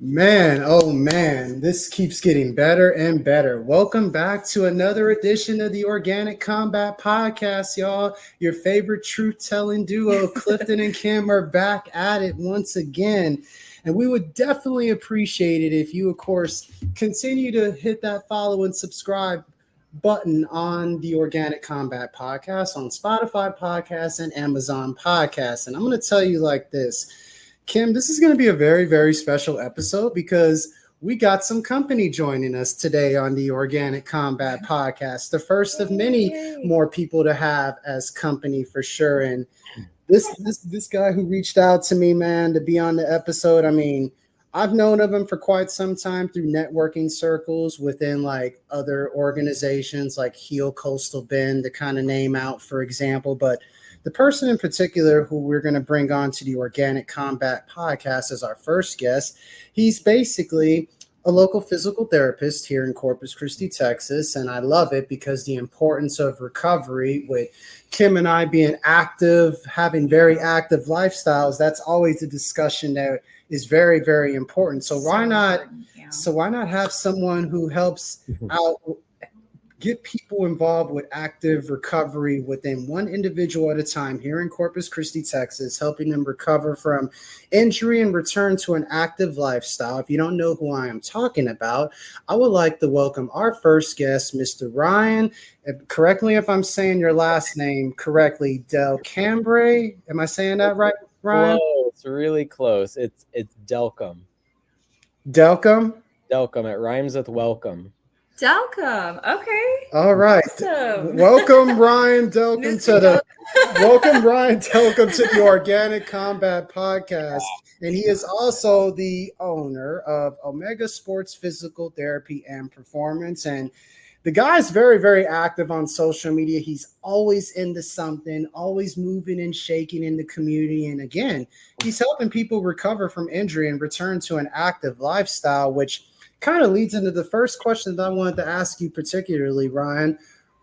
Man, oh man, this keeps getting better and better. Welcome back to another edition of the Organic Combat Podcast, y'all. Your favorite truth-telling duo, Clifton and Kim, are back at it once again. And we would definitely appreciate it if you, of course, continue to hit that follow and subscribe button on the Organic Combat Podcast on Spotify Podcasts and Amazon Podcasts. And I'm going to tell you like this. Kim, this is going to be a very, very special episode because we got some company joining us today on the Organic Combat Podcast. The first of many more people to have as company for sure. And this guy who reached out to me, man, to be on the episode, I mean, I've known of him for quite some time through networking circles within like other organizations like Heal Coastal Bend, to kind of name out, for example. But the person in particular who we're going to bring on to the Organic Combat Podcast as our first guest, he's basically a local physical therapist here in Corpus Christi, Texas. And I love it because the importance of recovery, with Kim and I being active, having very active lifestyles, that's always a discussion that is very, very important. So why not have someone who helps out, get people involved with active recovery within one individual at a time here in Corpus Christi, Texas, helping them recover from injury and return to an active lifestyle. If you don't know who I am talking about, I would like to welcome our first guest, Mr. Ryan. Correct me if I'm saying your last name correctly, Delcambre. Am I saying that right, Ryan? Close, really close. It's Delcambre. Delcambre? Delcambre. It rhymes with welcome. Delcambre. Okay. All right. Awesome. Welcome, Ryan Delcambre welcome, Ryan Delcambre to the Organic Combat Podcast. And he is also the owner of Omega Sports Physical Therapy and Performance. And the guy's very, very active on social media. He's always into something, always moving and shaking in the community. And again, he's helping people recover from injury and return to an active lifestyle, which kind of leads into the first question that I wanted to ask you particularly, Ryan.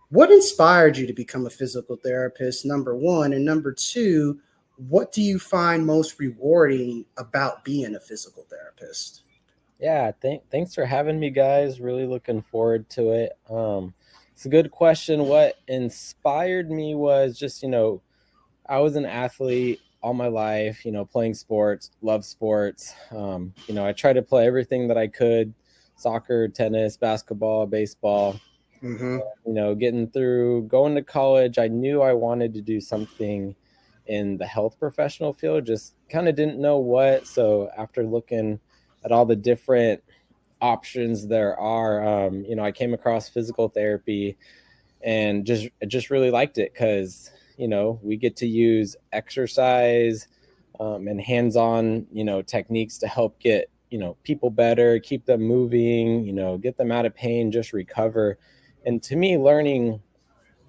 What inspired you to become a physical therapist, number one? And number two, what do you find most rewarding about being a physical therapist? Yeah, thanks for having me, guys. Really looking forward to it. It's a good question. What inspired me was just, I was an athlete all my life, playing sports, love sports. I tried to play everything that I could: soccer, tennis, basketball, baseball. Getting through, going to college, I knew I wanted to do something in the health professional field, just kind of didn't know what. So after looking at all the different options there are, I came across physical therapy and just really liked it because, we get to use exercise and hands-on, techniques to help get, people better, keep them moving, get them out of pain, just recover. And to me, learning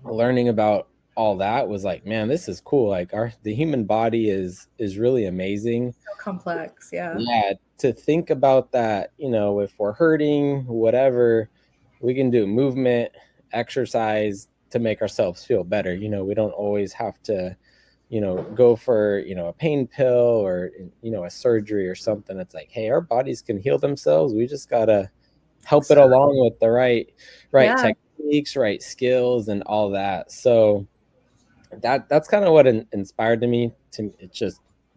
about all that was like, man, this is cool. Like the human body is really amazing. So complex. Yeah. Yeah. To think about that, if we're hurting, whatever, we can do movement, exercise to make ourselves feel better. We don't always have to, go for, a pain pill or, a surgery or something. It's like, hey, our bodies can heal themselves. We just got to help it along with the right techniques, right skills and all that. So that's kind of what inspired me to,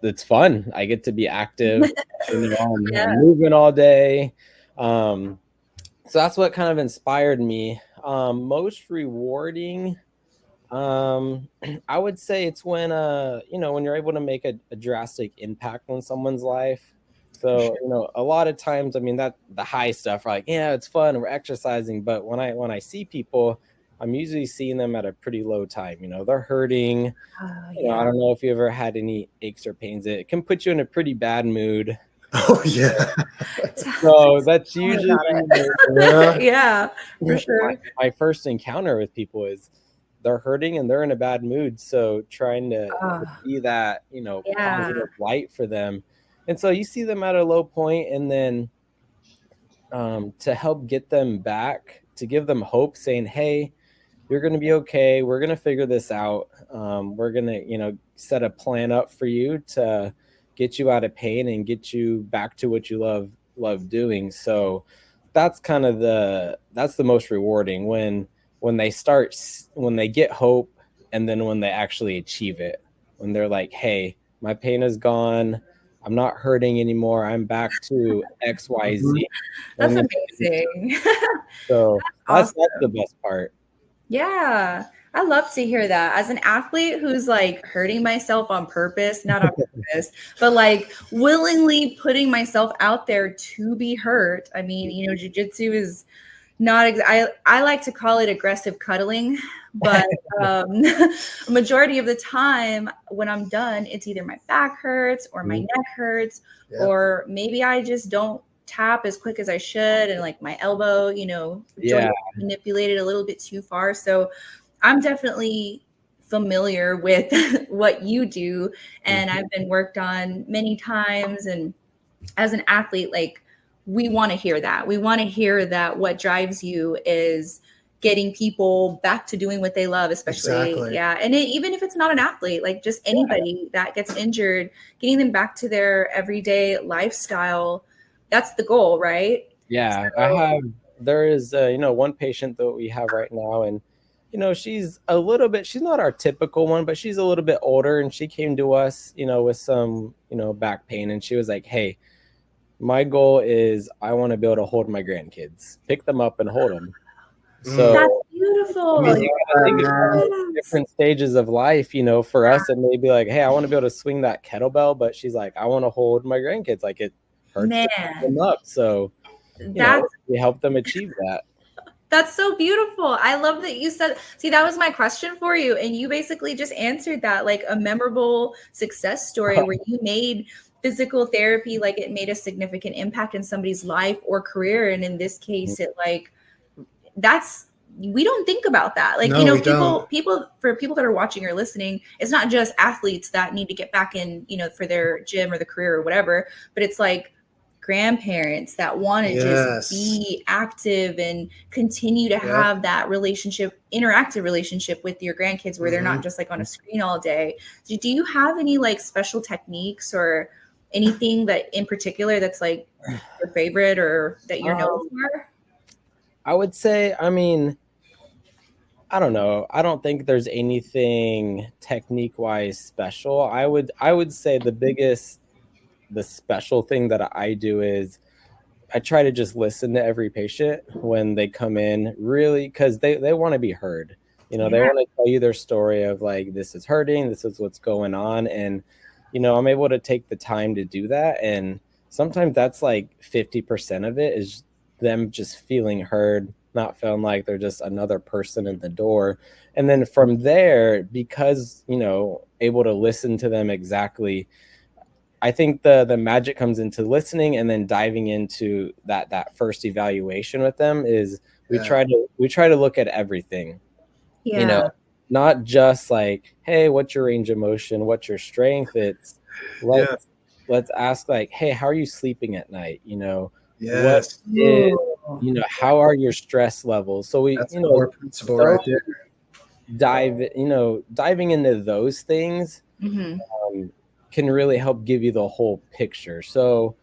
it's fun. I get to be active, I'm moving all day. So that's what kind of inspired me. Most rewarding, I would say it's when, when you're able to make a drastic impact on someone's life. So, a lot of times, that the high stuff, like, yeah, it's fun, we're exercising. But when I see people, I'm usually seeing them at a pretty low time. They're hurting. I don't know if you ever had any aches or pains. It can put you in a pretty bad mood. Oh, yeah. So that's usually for sure. My first encounter with people is they're hurting and they're in a bad mood. So trying to be that, positive light for them. And so you see them at a low point, and then to help get them back, to give them hope, saying, hey, you're going to be okay. We're going to figure this out. We're going to, set a plan up for you to get you out of pain and get you back to what you love love doing. So that's kind of that's the most rewarding when they get hope, and then when they actually achieve it, when they're like, hey, my pain is gone, I'm not hurting anymore, I'm back to XYZ. That's And amazing. so Awesome. that's the best part. Yeah, I love to hear that. As an athlete who's like hurting myself on purpose, not on purpose, but like willingly putting myself out there to be hurt. I mean, jujitsu is not, I like to call it aggressive cuddling, but a majority of the time when I'm done, it's either my back hurts or my neck hurts, or maybe I just don't tap as quick as I should, and like my elbow, joint manipulated a little bit too far. So I'm definitely familiar with what you do, and I've been worked on many times. And as an athlete, like, we want to hear that. We want to hear that what drives you is getting people back to doing what they love, especially. Yeah. And even if it's not an athlete, like just anybody that gets injured, getting them back to their everyday lifestyle. That's the goal, right? Yeah. So, there is, one patient that we have right now, and, she's she's not our typical one, but she's a little bit older, and she came to us, with some, back pain, and she was like, hey, my goal is I want to be able to hold my grandkids, pick them up and hold them. So that's beautiful. I think it's different stages of life, for us, it may be like, hey, I want to be able to swing that kettlebell, but she's like, I want to hold my grandkids. Like, it hurts to pick them up. So we help them achieve that. That's so beautiful. I love that you said, see, that was my question for you. And you basically just answered that, like a memorable success story where you made physical therapy, like it made a significant impact in somebody's life or career. And in this case, it like, we don't think about that. Like, people that are watching or listening, it's not just athletes that need to get back in, for their gym or the career or whatever, but it's like grandparents that want to just be active and continue to have that interactive relationship with your grandkids where they're not just like on a screen all day. So do you have any like special techniques or anything that in particular that's like your favorite or that you're known for? I would say, I mean, I don't know. I don't think there's anything technique-wise special. I would say the special thing that I do is I try to just listen to every patient when they come in, really, because they want to be heard. They want to tell you their story of like, this is hurting, this is what's going on. And, I'm able to take the time to do that. And sometimes that's like 50% of it is them just feeling heard, not feeling like they're just another person in the door. And then from there, because, able to listen to them exactly, I think the magic comes into listening and then diving into that first evaluation with them is we try to look at everything, not just like, hey, what's your range of motion? What's your strength? It's let's ask like, hey, how are you sleeping at night? What is, how are your stress levels? So that's a core principle right there. Diving into those things can really help give you the whole picture. So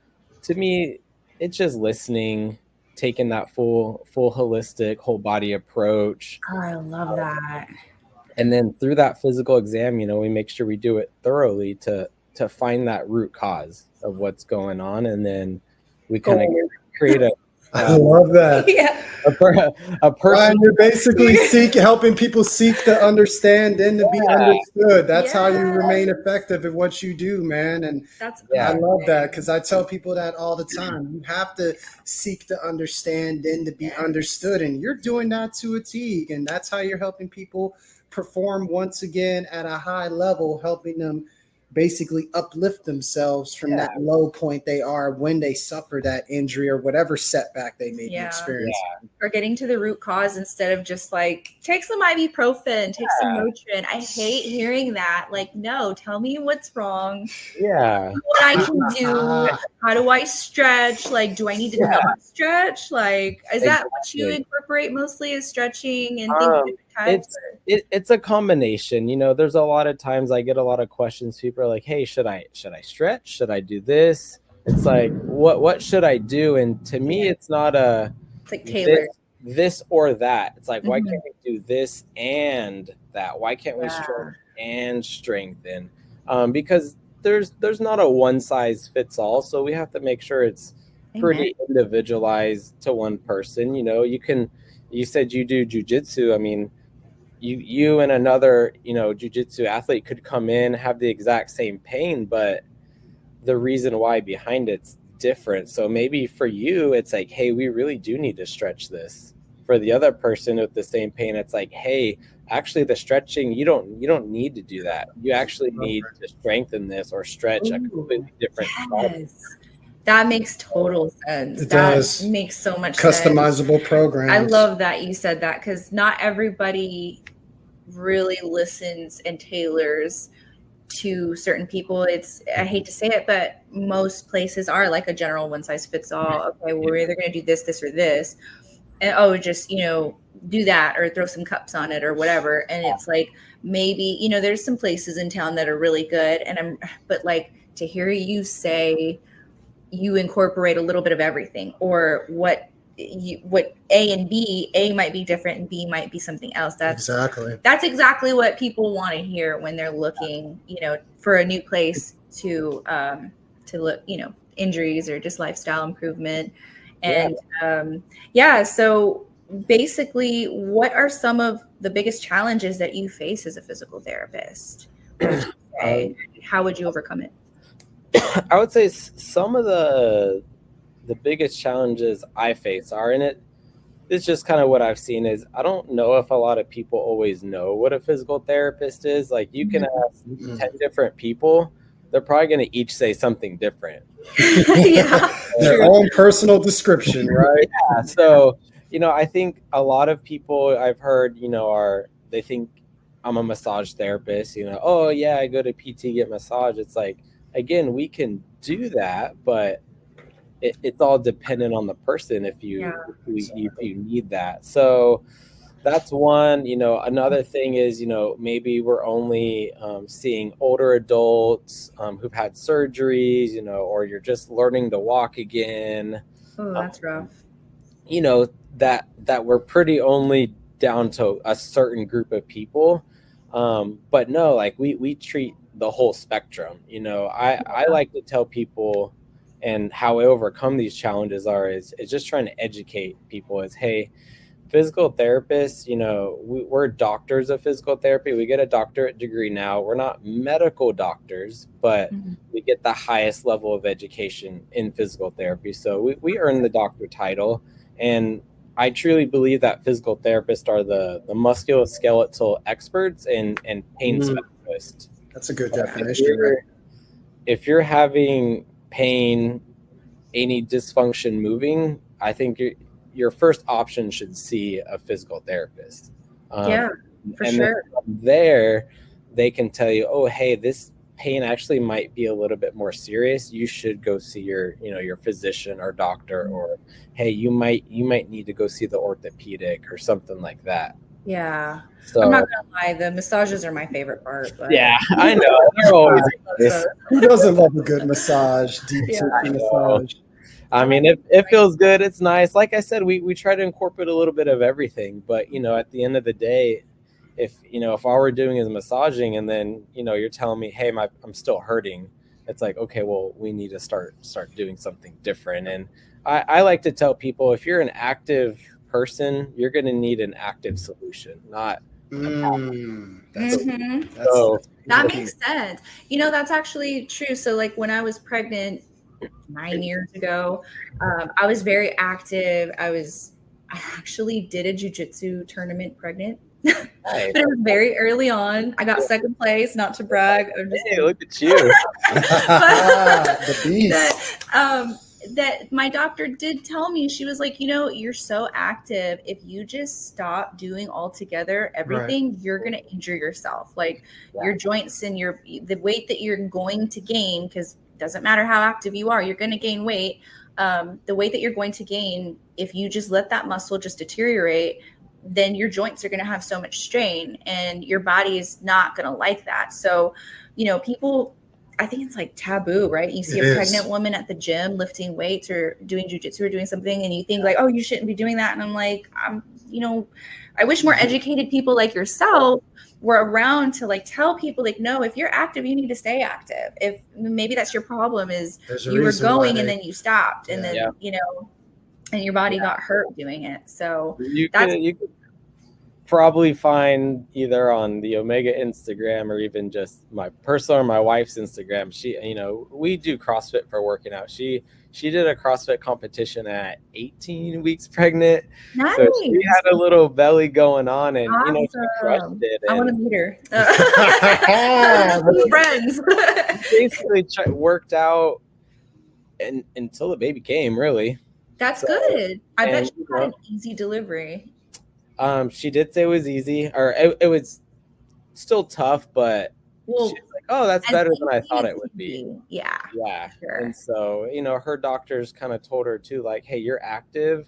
to me, it's just listening, taking that full holistic whole body approach. Oh, I love that. And then through that physical exam, we make sure we do it thoroughly to find that root cause of what's going on. And then we kind of create a I love that. A person. Ryan, you're basically helping people seek to understand and to be understood. That's how you remain effective at what you do, man. And I love that because I tell people that all the time. You have to seek to understand and to be understood, and you're doing that to a T. And that's how you're helping people perform once again at a high level, helping them basically uplift themselves from that low point they are when they suffer that injury or whatever setback they may be experiencing. Or getting to the root cause instead of just like, take some ibuprofen, take some Motrin. I hate hearing that. Like, no, tell me what's wrong. What I can do. How do I stretch? Like, do I need to not stretch? Like, is that what you incorporate mostly, is stretching and things like that? It's a combination. There's a lot of times I get a lot of questions. People are like, hey, should I stretch? Should I do this? It's like, what should I do? And to me, it's not a It's like tailored. this or that. It's like, why Mhm. can't we do this and that? Why can't we stretch and strengthen? Because there's not a one size fits all. So we have to make sure it's pretty individualized to one person. You know, you said you do jujitsu. I mean, you and another, jujitsu athlete could come in, have the exact same pain, but the reason why behind it's different. So maybe for you, it's like, hey, we really do need to stretch this. For the other person with the same pain, it's like, hey, actually the stretching, you don't need to do that. You actually need to strengthen this or stretch a completely different spot. That makes total sense. It that does. Makes so much sense. Customizable programs. I love that you said that, because not everybody really listens and tailors to certain people. I hate to say it, but most places are like a general one size fits all. Okay, well, we're either going to do this or this, and just do that or throw some cups on it or whatever. And it's like, maybe there's some places in town that are really good, but like, to hear you say you incorporate a little bit of everything, or what A and B, A might be different and B might be something else. That's exactly what people want to hear when they're looking, for a new place to look, injuries or just lifestyle improvement. And so basically, what are some of the biggest challenges that you face as a physical therapist? How would you overcome it? I would say some of the biggest challenges I face are in it. It's just kind of what I've seen is, I don't know if a lot of people always know what a physical therapist is. Like, you can ask 10 different people, they're probably going to each say something different. Their own personal description, right? Yeah. So, I think a lot of people I've heard, they think I'm a massage therapist, oh yeah, I go to PT, get massage. It's like, again, we can do that, but it's all dependent on the person if you need that. So that's one. Another thing is, maybe we're only seeing older adults who've had surgeries, or you're just learning to walk again. Oh, that's rough. That we're pretty only down to a certain group of people. But no, like we treat the whole spectrum. I like to tell people, and how I overcome these challenges is just trying to educate people is, hey, physical therapists, we're doctors of physical therapy. We get a doctorate degree now. We're not medical doctors, but we get the highest level of education in physical therapy. So we earn the doctor title. And I truly believe that physical therapists are the musculoskeletal experts and pain specialists. That's a good definition. If you're having pain, any dysfunction moving, I think your first option should see a physical therapist. For and sure. From there, they can tell you, oh, hey, this pain actually might be a little bit more serious. You should go see your physician or doctor, or hey, you might need to go see the orthopedic or something like that. Yeah. So, I'm not gonna lie, the massages are my favorite part. But yeah, I know. They're always Who doesn't love a good massage, deep massage? I mean, it feels good. It's nice. Like I said, we try to incorporate a little bit of everything, but at the end of the day, if all we're doing is massaging, and then you're telling me, hey, I'm still hurting, it's like, okay, well, we need to start doing something different. And I like to tell people, if you're an active person, you're going to need an active solution, not that makes sense. That's actually true. So like, when I was pregnant 9 years ago, I was very active. I actually did a jiu-jitsu tournament pregnant. But it was very early on. I got second place, not to brag. Hey, look at you. The beast. That my doctor did tell me, she was like, you're so active. If you just stop doing altogether everything, you're going to injure yourself. Like your joints and the weight that you're going to gain, because it doesn't matter how active you are, you're going to gain weight. The weight that you're going to gain, if you just let that muscle just deteriorate, then your joints are going to have so much strain, and your body is not going to like that. So, people I think it's like taboo, right? You see It a is. pregnant woman at the gym lifting weights or doing jujitsu or doing something, and you think like, oh, you shouldn't be doing that. And I'm like, I wish more educated people like yourself were around to like tell people like, no, if you're active, you need to stay active. If maybe that's your problem is There's a you were reason why going and then you stopped and Yeah. then, and your body got hurt doing it. So You could probably find either on the Omega Instagram or even just my personal or my wife's Instagram. She, we do CrossFit for working out. She did a CrossFit competition at 18 weeks pregnant. nice. So she had a little belly going on, and she crushed it. I want to And meet her. We're friends. basically worked out until the baby came, really. That's good. I bet she had an easy delivery. She did say it was easy, or it was still tough, but she was like, oh, that's better than I thought it would be. Yeah. Yeah. Sure. And so, her doctors kind of told her too, like, hey, you're active,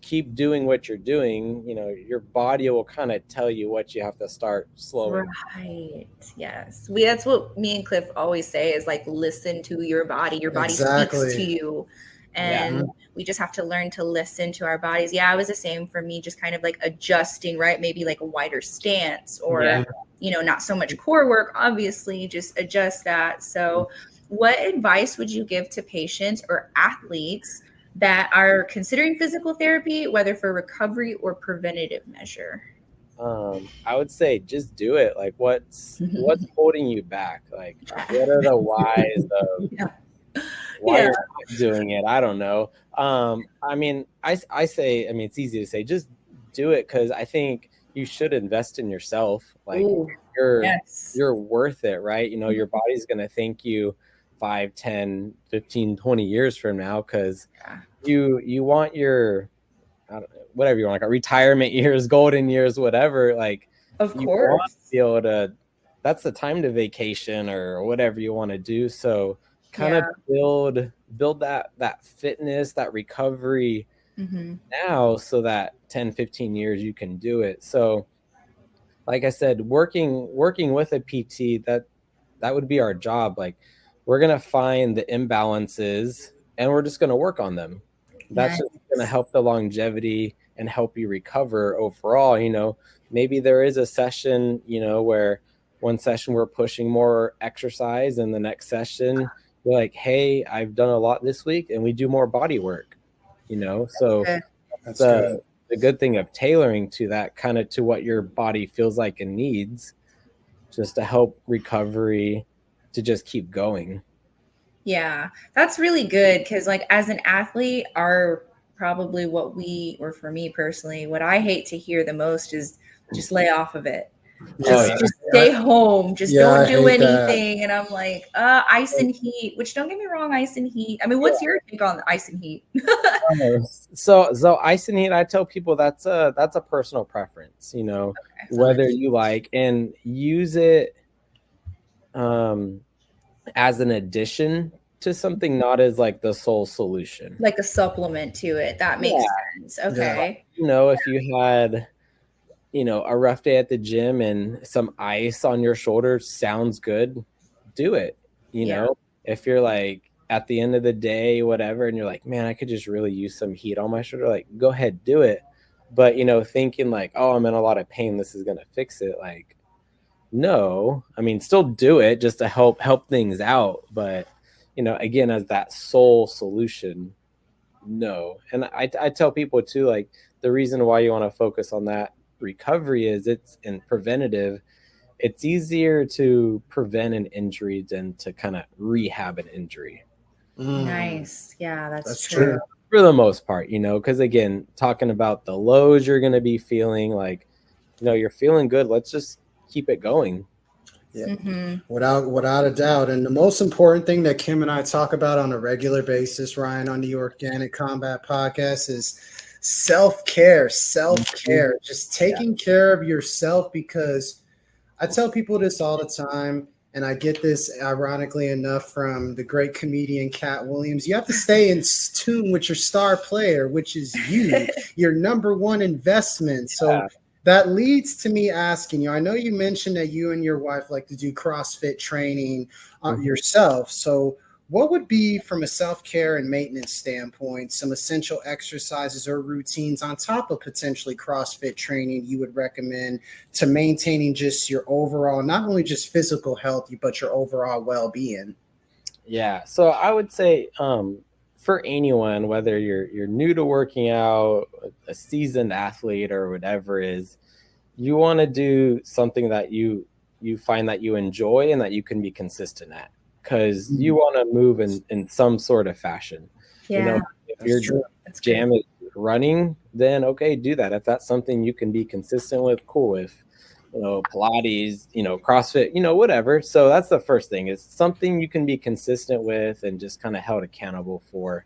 keep doing what you're doing. Your body will kind of tell you what you have to start slowing. Right. Yes. That's what me and Cliff always say is like, listen to your body. Your body speaks to you. And we just have to learn to listen to our bodies. Yeah, it was the same for me, just kind of like adjusting, right? Maybe like a wider stance or, not so much core work, obviously, just adjust that. So what advice would you give to patients or athletes that are considering physical therapy, whether for recovery or preventative measure? I would say just do it. Like what's holding you back? Like what are the whys of why you're not doing it? I don't know. I say, it's easy to say, just do it, because I think you should invest in yourself. Like you're worth it, right? Your body's going to thank you 5, 10, 15, 20 years from now, because you want your, I don't know, whatever you want, like a retirement years, golden years, whatever. Like, of course, you want to be able to, that's the time to vacation or whatever you want to do. So kind of build that fitness, that recovery now, so that 10, 15 years you can do it. So like I said, working with a PT, that would be our job. Like, we're going to find the imbalances and we're just going to work on them. That's just going to help the longevity and help you recover overall. Maybe there is a session, where one session we're pushing more exercise, and the next session we're like, hey, I've done a lot this week, and we do more body work, so That's the good thing of tailoring to that, kind of to what your body feels like and needs, just to help recovery to just keep going. Yeah, that's really good, because like as an athlete, probably or for me personally, what I hate to hear the most is just lay off of it. Just stay home. Just don't do anything. That. And I'm like, ice and heat, which, don't get me wrong, ice and heat. I mean, what's your take on ice and heat? So ice and heat, I tell people that's a personal preference, whether you like, and use it as an addition to something, not as like the sole solution, like a supplement to it. That makes sense. Okay. If you had a rough day at the gym and some ice on your shoulder sounds good, do it. If you're like at the end of the day, whatever, and you're like, man, I could just really use some heat on my shoulder, like, go ahead, do it. But thinking like, oh, I'm in a lot of pain, this is gonna fix it, like, no. Still do it just to help things out, but again, as that sole solution, no. And I tell people too, like, the reason why you want to focus on that recovery is it's in preventative. It's easier to prevent an injury than to kind of rehab an injury. Nice. Yeah, that's true. For the most part, because again, talking about the lows you're going to be feeling, like, you're feeling good, let's just keep it going. Yeah, without a doubt. And the most important thing that Kim and I talk about on a regular basis, Ryan, on the Organic Combat Podcast, is self-care, just taking care of yourself, because I tell people this all the time, and I get this ironically enough from the great comedian Cat Williams. You have to stay in tune with your star player, which is you, your number one investment. So that leads to me asking you, I know you mentioned that you and your wife like to do CrossFit training yourself. So what would be, from a self-care and maintenance standpoint, some essential exercises or routines on top of potentially CrossFit training you would recommend to maintaining just your overall, not only just physical health, but your overall well-being? Yeah. So I would say for anyone, whether you're new to working out, a seasoned athlete or whatever is, you want to do something that you find that you enjoy and that you can be consistent at, because you want to move in some sort of fashion. Yeah, if your jam is running, then okay, do that. If that's something you can be consistent with, cool. If Pilates, CrossFit, whatever. So that's the first thing, is something you can be consistent with and just kind of held accountable for,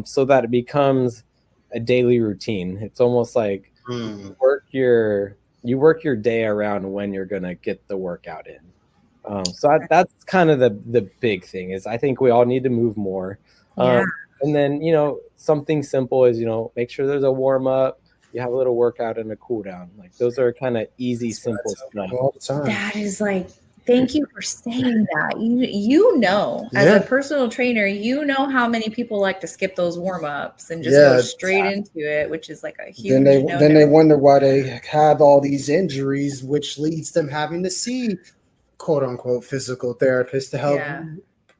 so that it becomes a daily routine. It's almost like you work your day around when you're going to get the workout in. So that's kind of the big thing, is I think we all need to move more. And then, something simple is, make sure there's a warm up. You have a little workout and a cool down. Like, those are kind of easy, simple stuff. All the time. That is like, thank you for saying that. As a personal trainer, how many people like to skip those warm-ups and just go straight into it, which is like a huge then they wonder why they have all these injuries, which leads them having to see quote unquote physical therapists to help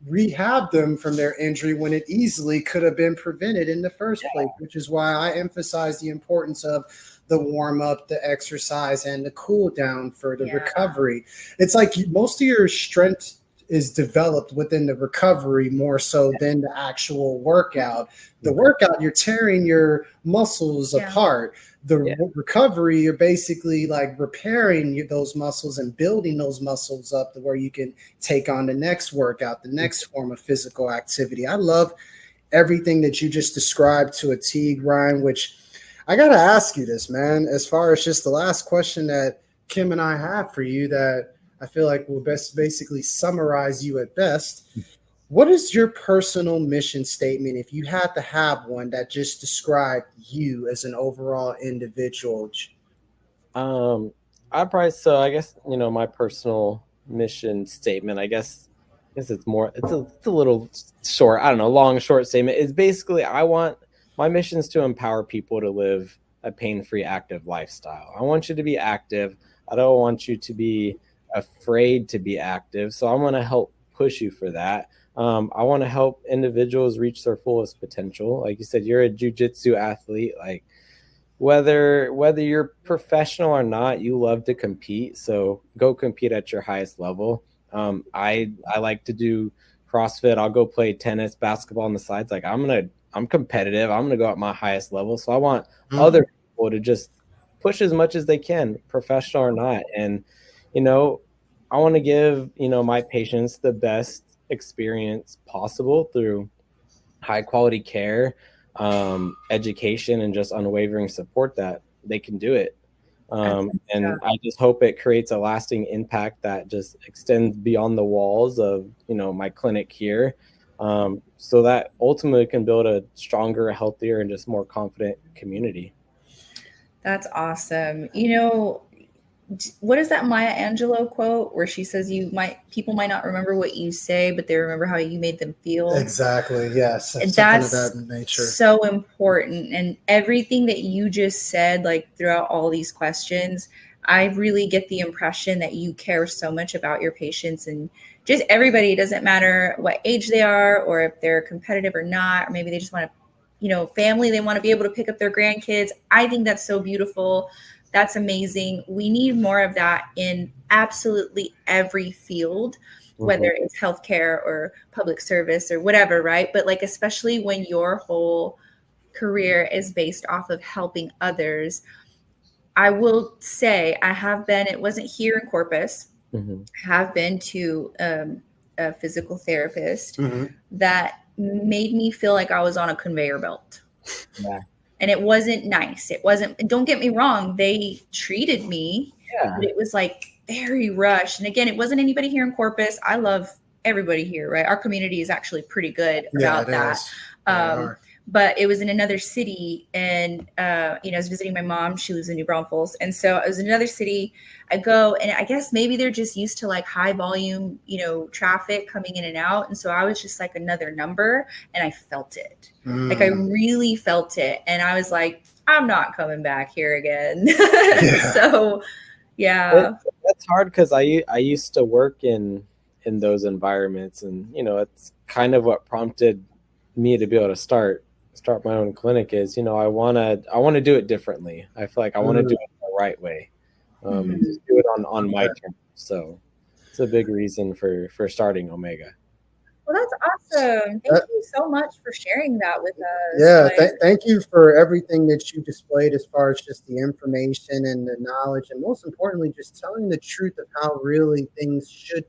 rehab them from their injury, when it easily could have been prevented in the first place, which is why I emphasize the importance of the warm up, the exercise, and the cool down for the recovery. It's like most of your strength is developed within the recovery more so than the actual workout. The workout, you're tearing your muscles apart. The recovery, you're basically like repairing those muscles and building those muscles up to where you can take on the next workout, the next form of physical activity. I love everything that you just described to a T, Ryan, which I got to ask you this, man, as far as just the last question that Kim and I have for you, that I feel like will basically summarize you at best. What is your personal mission statement, if you had to have one, that just described you as an overall individual? I guess, my personal mission statement, I guess it's a little short, I don't know, long, short statement, is basically, my mission is to empower people to live a pain-free, active lifestyle. I want you to be active. I don't want you to be afraid to be active. So I'm going to help push you for that. I want to help individuals reach their fullest potential. Like you said, you're a jiu-jitsu athlete. Like, whether you're professional or not, you love to compete. So go compete at your highest level. I like to do CrossFit. I'll go play tennis, basketball on the sides. Like, I'm competitive. I'm gonna go at my highest level. So I want other people to just push as much as they can, professional or not. And I want to give my patients the best experience possible through high quality care, education, and just unwavering support that they can do it. And I just hope it creates a lasting impact that just extends beyond the walls of my clinic here, so that ultimately can build a stronger, healthier, and just more confident community. That's awesome. What is that Maya Angelou quote where she says people might not remember what you say, but they remember how you made them feel? Exactly. Yes. That's of that nature. So important. And everything that you just said, like throughout all these questions, I really get the impression that you care so much about your patients and just everybody. It doesn't matter what age they are or if they're competitive or not, or maybe they just want to, family, they want to be able to pick up their grandkids. I think that's so beautiful. That's amazing. We need more of that in absolutely every field, whether it's healthcare or public service or whatever, right? But like, especially when your whole career is based off of helping others. I will say it wasn't here in Corpus, have been to a physical therapist that made me feel like I was on a conveyor belt. Yeah. And it wasn't nice. Don't get me wrong. They treated me, but it was like very rushed. And again, it wasn't anybody here in Corpus. I love everybody here, right? Our community is actually pretty good about that. but it was in another city. And, I was visiting my mom. She lives in New Braunfels. And so I was in another city. I go, and I guess maybe they're just used to like high volume, traffic coming in and out. And so I was just like another number, and I felt it. Like I really felt it. And I was like, I'm not coming back here again. So, yeah. That's hard because I used to work in those environments, and it's kind of what prompted me to be able to start my own clinic is, I want to do it differently. I feel like I want to do it the right way, and just do it on my terms. So it's a big reason for starting Omega. Well, that's awesome. Thank you so much for sharing that with us. Yeah, thank you for everything that you displayed as far as just the information and the knowledge, and most importantly, just telling the truth of how really things should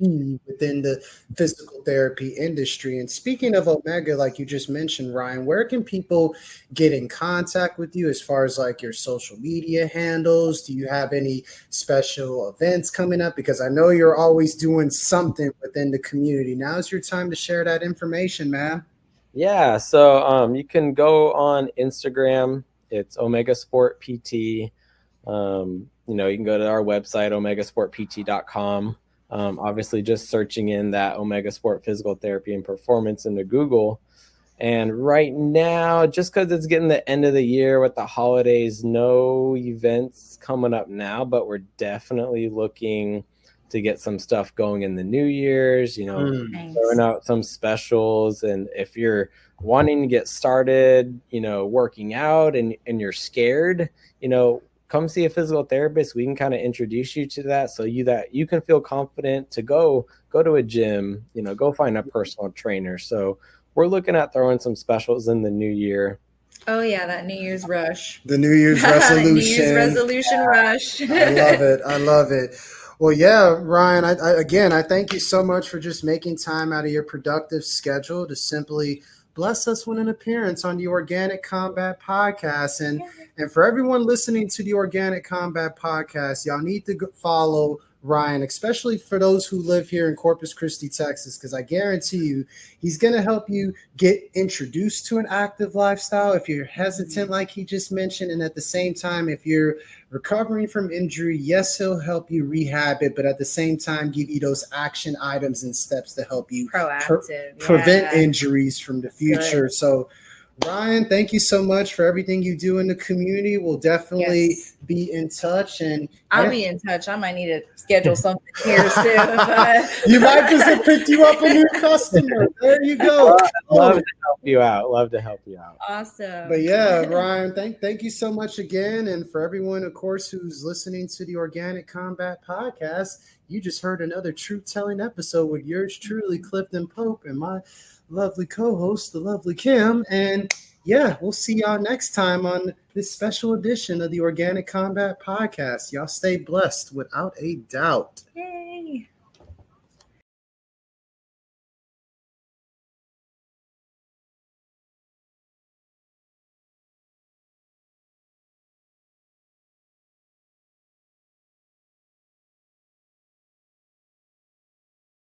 be within the physical therapy industry. And speaking of Omega, like you just mentioned, Ryan, where can people get in contact with you as far as like your social media handles? Do you have any special events coming up? Because I know you're always doing something within the community. Now's your time to share that information, man. Yeah, so you can go on Instagram. It's Omega Sport PT. You can go to our website, omegasportpt.com. Obviously, just searching in that Omega Sport Physical Therapy and Performance into Google. And right now, just because it's getting the end of the year with the holidays, no events coming up now, but we're definitely looking to get some stuff going in the New Year's, throwing out some specials. And if you're wanting to get started, working out and you're scared, come see a physical therapist. We can kind of introduce you to that so you can feel confident to go to a gym, go find a personal trainer. So we're looking at throwing some specials in the new year. Oh yeah, that New Year's rush. The New Year's resolution. New Year's resolution rush. I love it. Well, yeah, Ryan, I thank you so much for just making time out of your productive schedule to simply bless us with an appearance on the Organic Combat Podcast. And for everyone listening to the Organic Combat Podcast, y'all need to follow Ryan, especially for those who live here in Corpus Christi, Texas, because I guarantee you he's going to help you get introduced to an active lifestyle if you're hesitant, like he just mentioned. And at the same time, if you're recovering from injury, yes, he'll help you rehab it, but at the same time, give you those action items and steps to help you prevent injuries from the future. Good. So Ryan, thank you so much for everything you do in the community. We'll definitely be in touch, and I'll be in touch. I might need to schedule something here soon. But you might just have picked you up a new customer. There you go. Love to help you out. Awesome. But yeah, Ryan, thank you so much again, and for everyone, of course, who's listening to the Organic Combat Podcast. You just heard another truth-telling episode with yours truly, Clifton Pope, and my lovely co-host, the lovely Kim. And yeah, we'll see y'all next time on this special edition of the Organic Combat Podcast. Y'all stay blessed without a doubt. Yay.